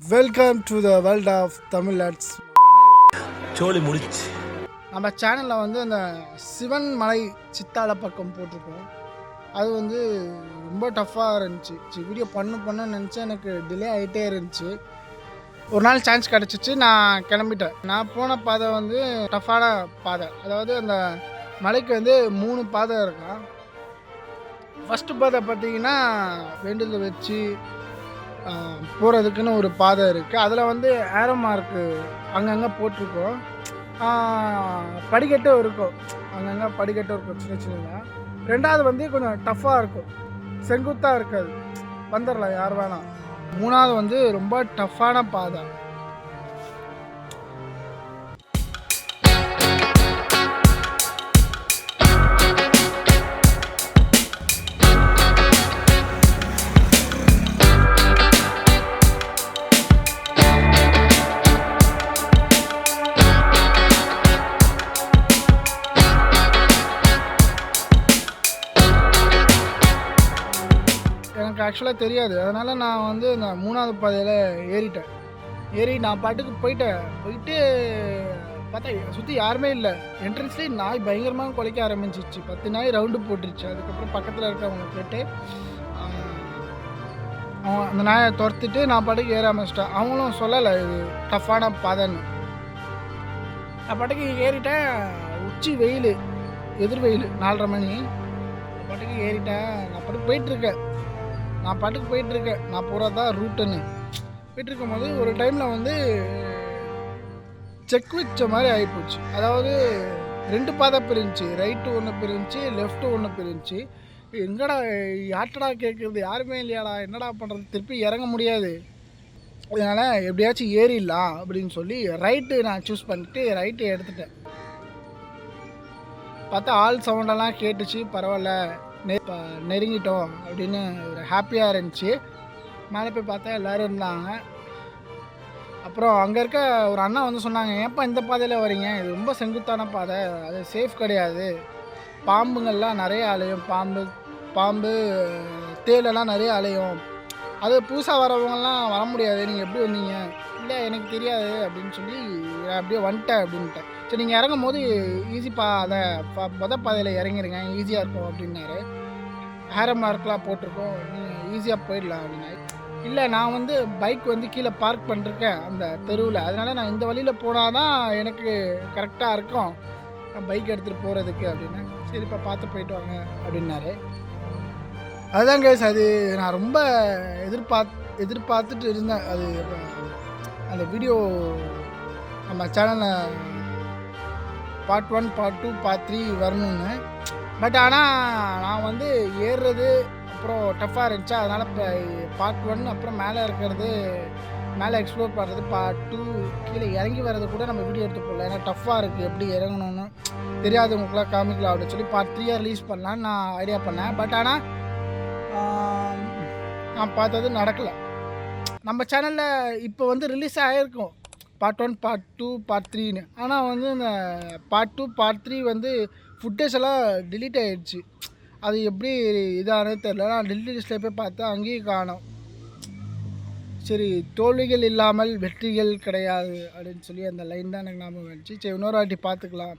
Welcome to the world of Tamil arts. சோலி முடிச்சு நம்ம சேனலில் வந்து அந்த சிவன் மலை சித்தால பக்கம் போட்டிருக்கோம். அது வந்து ரொம்ப டஃப்பாக இருந்துச்சு. வீடியோ பண்ணணும்னு நினச்சேன், எனக்கு டிலே ஆகிட்டே இருந்துச்சு. ஒரு நாள் சான்ஸ் கிடச்சிச்சு, நான் கிளம்பிட்டேன். நான் போன பாதை வந்து டஃப்பான பாதை. அதாவது அந்த மலைக்கு வந்து 3 பாதை இருக்கான். ஃபஸ்ட்டு பாதை பார்த்திங்கன்னா வேண்டுதல் வச்சு போகிறதுக்குன்னு ஒரு பாதை இருக்குது. அதில் வந்து ஏரோ மார்க்கு அங்கங்கே போட்டிருக்கோம். படிக்கட்டும் இருக்கும், அங்கங்கே படிக்கட்டும் இருக்கும் சின்ன சின்னதாக. 2வது வந்து கொஞ்சம் டஃப்பாக இருக்கும், செங்குத்தாக இருக்காது, வந்துடலாம் யார் வேணாம். 3வது வந்து ரொம்ப டஃப்பான பாதை. எனக்கு ஆக்சுவலாக தெரியாது, அதனால் நான் வந்து இந்த 3வது பாதையில் ஏறி நான் பாட்டுக்கு போயிட்டு பார்த்தா சுற்றி யாருமே இல்லை. என்ட்ரன்ஸ்லேயே நாய் பயங்கரமாக குலைக்க ஆரம்பிச்சிச்சு. 10 நாய் ரவுண்டு போட்டுருச்சு. அதுக்கப்புறம் பக்கத்தில் இருக்கவங்க கேட்டு அவன் அந்த நாயை துரத்திட்டு நான் பாட்டுக்கு ஏற ஆரம்பிச்சிட்டேன். அவங்களும் சொல்லலை இது டஃப்பான பாதைன்னு. நான் பாட்டுக்கு ஏறிட்டேன். உச்சி வெயில், எதிர் வெயில், 4:30 மணி. பாட்டுக்கு ஏறிட்டேன். நான் பாட்டுக்கு போயிட்டுருக்கேன். நான் போகிறதா ரூட்டுன்னு போயிட்டுருக்கும் போது ஒரு டைமில் வந்து செக் வச்ச மாதிரி ஆகிப்போச்சு. அதாவது 2 பாதை பிரிஞ்சு, ரைட்டு ஒன்று பிரிஞ்சு, லெஃப்ட்டு ஒன்று பிரிஞ்சு. எங்கடா யார்ட்டடா கேட்குறது, யாருமே இல்லையாடா, என்னடா பண்ணுறது, திருப்பி இறங்க முடியாது. அதனால் எப்படியாச்சும் ஏறிடலாம் அப்படின்னு சொல்லி ரைட்டு நான் சூஸ் பண்ணிட்டு ரைட்டு எடுத்துட்டேன். பார்த்தா ஆள் சவுண்டெல்லாம் கேட்டுச்சு. பரவாயில்ல, நெருங்கிட்டோம் அப்படின்னு ஒரு ஹாப்பியாக இருந்துச்சு. மேலே போய் பார்த்தா எல்லோரும் இருந்தாங்க. அப்புறம் அங்கே இருக்க ஒரு அண்ணா வந்து சொன்னாங்க, ஏன்ப்பா இந்த பாதையில் வரீங்க, இது ரொம்ப செங்குத்தான பாதை, அது சேஃப் கிடையாது, பாம்புங்கள்லாம் நிறைய அலையும், பாம்பு தேலெல்லாம் நிறைய அலையும், அது புதுசாக வரவங்கலாம் வர முடியாது, நீங்கள் எப்படி வந்தீங்க? இல்லை எனக்கு தெரியாது அப்படின்னு சொல்லி அப்படியே வந்துட்டேன் அப்படின்ட்டேன். சரி, நீங்கள் இறங்கும் போது அதை பாதையில் இறங்கிடுங்க, ஈஸியாக இருக்கும் அப்படின்னாரு. ஏரோ மார்க்லாம் போட்டிருக்கோம், நீங்கள் ஈஸியாக போயிடலாம் அப்படின்னா. இல்லை, நான் வந்து பைக் வந்து கீழே பார்க் பண்ணிருக்கேன் அந்த தெருவில், அதனால் நான் இந்த வழியில் போனால் தான் எனக்கு கரெக்டாக இருக்கும் நான் பைக் எடுத்துகிட்டு போகிறதுக்கு அப்படின்னா. சரிப்பா, பார்த்து போயிட்டு வாங்க அப்படின்னாரு. அதுதான் கேஸ், அது நான் ரொம்ப எதிர்பார்த்துட்டு இருந்தேன். அது அந்த வீடியோ நம்ம சேனலில் பார்ட் 1, பார்ட் 2, பார்ட் 3 வரணும்னு. பட் ஆனால் நான் வந்து ஏறுறது அப்புறம் டஃப்பாக இருந்துச்சு. அதனால் இப்போ பார்ட் 1 அப்புறம் மேலே எக்ஸ்ப்ளோர் பண்ணுறது, பார்ட் 2 கீழே இறங்கி வர்றது கூட நம்ம வீடியோ எடுத்து போடலாம். ஏன்னா டஃப்பாக இருக்குது, எப்படி இறங்கணும்னு தெரியாதவங்களுக்குலாம் காமிக்கலாம் அப்படின்னு சொல்லி பார்ட் 3 ரிலீஸ் பண்ணலான்னு நான் ஐடியா பண்ணேன். பட் ஆனால் நான் பார்த்தது நடக்கலை. நம்ம சேனலில் இப்போ வந்து ரிலீஸ் ஆகிருக்கும் பார்ட் 1, பார்ட் 2, பார்ட் 3ன்னு. ஆனால் வந்து இந்த பார்ட் 2, பார்ட் 3 வந்து ஃபுட்டேஜ் எல்லாம் டிலீட் ஆகிடுச்சு. அது எப்படி இதானது தெரில. நான் டிலீட் லிஸ்ட்டில் போய் பார்த்தா அங்கேயும் காணோம். சரி, தோல்விகள் இல்லாமல் வெற்றிகள் கிடையாது அப்படின்னு சொல்லி அந்த லைன் தான் எனக்கு ஞாபகம் வந்துச்சு. சரி, இன்னொரு வாட்டி பார்த்துக்கலாம்